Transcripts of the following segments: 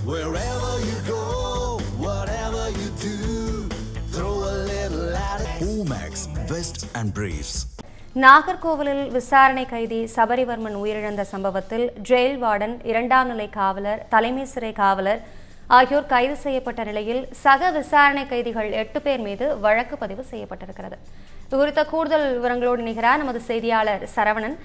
Wherever you go, whatever you do, throw a little at it. Omax, Vest and Briefs. நாகர்கோவிலில் விசாரணை கைதி சபரிவர்மன் உயிரிழந்த சம்பவத்தில் ஜெயில் வார்டன், 2ஆம் நிலை காவலர், தலைமை சிறை காவலர் ஆகியோர் கைது செய்யப்பட்ட நிலையில் சக விசாரணை கைதிகள் 8 பேர் மீது வழக்கு பதிவு செய்யப்பட்டிருக்கிறது. இதுகுறித்த கூடுதல் விவரங்களோடு இணைகிறார் நமது செய்தியாளர் சரவணன்.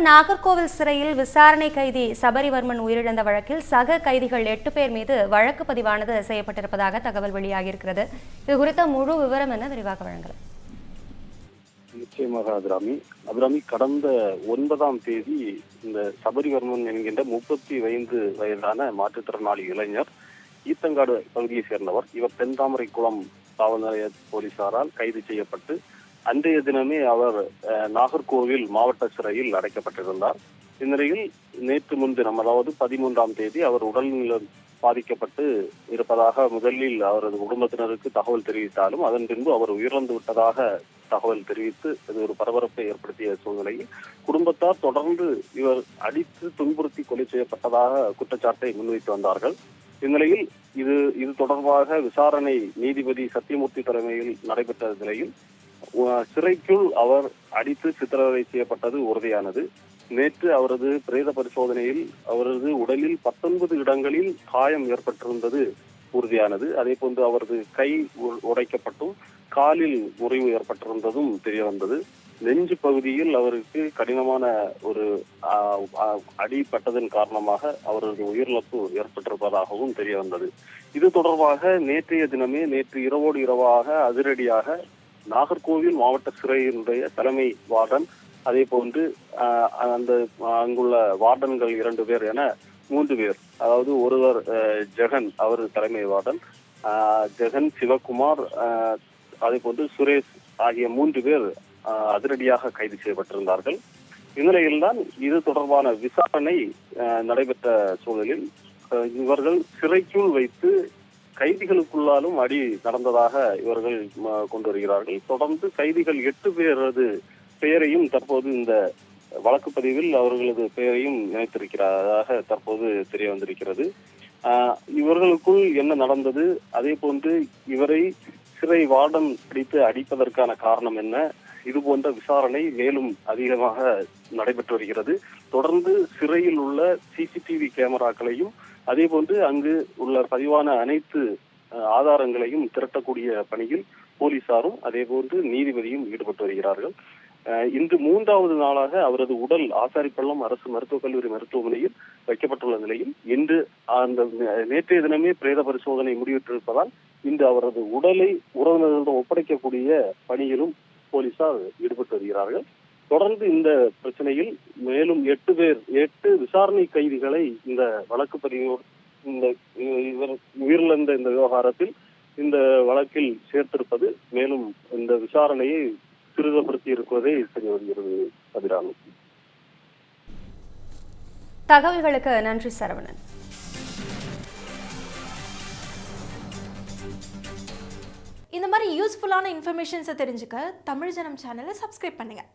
நாகர்கோவில் சிறையில் விசாரணை கைதி சபரிவர்மன் உயிரிழந்த வழக்கில் சக கைதிகள் 8 பேர் மீது வழக்கு பதிவானது செய்யப்பட்டிருப்பதாக தகவல் வெளியாகியிருக்கிறது. இது குறித்த முழு விவரம் என விரிவாக வழங்கலாம். நிச்சயமாக அபிராமி கடந்த 9ஆம் தேதி இந்த சபரிவர்மன் என்கின்ற 35 வயதான மாற்றுத்திறனாளி இளைஞர் ஈத்தங்காடு பகுதியை சேர்ந்தவர். இவர் தென்தாமரை குளம் காவல் நிலைய போலீசாரால் கைது செய்யப்பட்டு அன்றைய தினமே அவர் நாகர்கோவில் மாவட்ட சிறையில் அடைக்கப்பட்டிருந்தார். இந்நிலையில் நேற்று முன்தினம், அதாவது 13ஆம் தேதி அவர் உடல்நலம் பாதிக்கப்பட்டு இருப்பதாக முதலில் அவரது குடும்பத்தினருக்கு தகவல் தெரிவித்தாலும் அதன் பின்பு அவர் உயிரிழந்து விட்டதாக தகவல் தெரிவித்து இது ஒரு பரபரப்பை ஏற்படுத்திய சூழ்நிலையில் குடும்பத்தார் தொடர்ந்து இவர் அடித்து துன்புறுத்தி கொலை செய்யப்பட்டதாக குற்றச்சாட்டை முன்வைத்து வந்தார்கள். இந்நிலையில் இது தொடர்பாக விசாரணை நீதிபதி சத்தியமூர்த்தி தலைமையில் நடைபெற்ற நிலையில் சிறைக்குள் அவர் அடித்து சித்திரவதை செய்யப்பட்டது உறுதியானது. நேற்று அவரது பிரேத பரிசோதனையில் அவரது உடலில் 19 இடங்களில் காயம் ஏற்பட்டிருந்தது உறுதியானது. அதே போன்று அவரது கை உடைக்கப்பட்டும் காலில் முறிவு ஏற்பட்டிருந்ததும் தெரிய வந்தது. நெஞ்சு பகுதியில் அவருக்கு கடினமான ஒரு அடிப்பட்டதன் காரணமாக அவரது உயிரிழப்பு ஏற்பட்டிருப்பதாகவும் தெரிய வந்தது. இது தொடர்பாக நேற்று இரவோடு இரவாக அதிரடியாக நாகர்கோவில் மாவட்ட சிறையினுடைய தலைமை வார்டன், அதே போன்று அங்குள்ள வார்டன்கள் 2 பேர் என 3 பேர், அதாவது ஒருவர் ஜெகன், அவர் தலைமை வார்டன், ஜெகன், சிவகுமார், அதே போன்று சுரேஷ் ஆகிய 3 பேர் அதிரடியாக கைது செய்யப்பட்டிருந்தார்கள். இந்நிலையில்தான் இது தொடர்பான விசாரணை நடைபெற்ற சூழலில் இவர்கள் சிறைக்குள் வைத்து கைதிகளுக்குள்ளாலும் அடி நடந்ததாக இவர்கள் கொண்டு வருகிறார்கள். தொடர்ந்து கைதிகள் 8 பேரது பெயரையும் தற்போது இந்த வழக்கு பதிவில் அவர்களது பெயரையும் இணைத்திருக்கிறதாக தற்போது தெரிய வந்திருக்கிறது. இவர்களுக்குள் என்ன நடந்தது, அதே போன்று இவரை சிறை வார்டன் பிடித்து அடிப்பதற்கான காரணம் என்ன, இது போன்ற விசாரணை மேலும் அதிகமாக நடைபெற்று வருகிறது. தொடர்ந்து சிறையில் உள்ள சிசிடிவி கேமராக்களையும் அதே போன்று அங்கு உள்ள பதிவான அனைத்து ஆதாரங்களையும் திரட்டக்கூடிய பணியில் போலீசாரும் அதே போன்று நீதிபதியும் ஈடுபட்டு வருகிறார்கள். இன்று 3வது நாளாக அவரது உடல் ஆசாரிப்பள்ளம் அரசு மருத்துவக் கல்லூரி மருத்துவமனையில் வைக்கப்பட்டுள்ள நிலையில் இன்று நேற்றைய தினமே பிரேத பரிசோதனை முடிவிட்டிருப்பதால் இன்று அவரது உடலை உறவினர்களிடம் ஒப்படைக்கக்கூடிய பணியிலும் போலீசார் ஈடுபட்டு வருகிறார்கள். தொடர்ந்து இந்த பிரச்சனையில் மேலும் 8 விசாரணை கைதிகளை இந்த வழக்கு பதிவோடு இவர் உயிரிழந்த இந்த விவகாரத்தில் இந்த வழக்கில் சேர்த்திருப்பது மேலும் இந்த விசாரணையை துரிதப்படுத்தி இருப்பதை தெரிய வருகிறது. அபிராமி, தகவல்களுக்கு நன்றி சரவணன். இந்த மாதிரி யூஸ்ஃபுல்லான இன்ஃபர்மேஷன்ஸை தெரிஞ்சுக்க தமிழ் ஜனம் சேனலை சப்ஸ்கிரைப் பண்ணுங்க.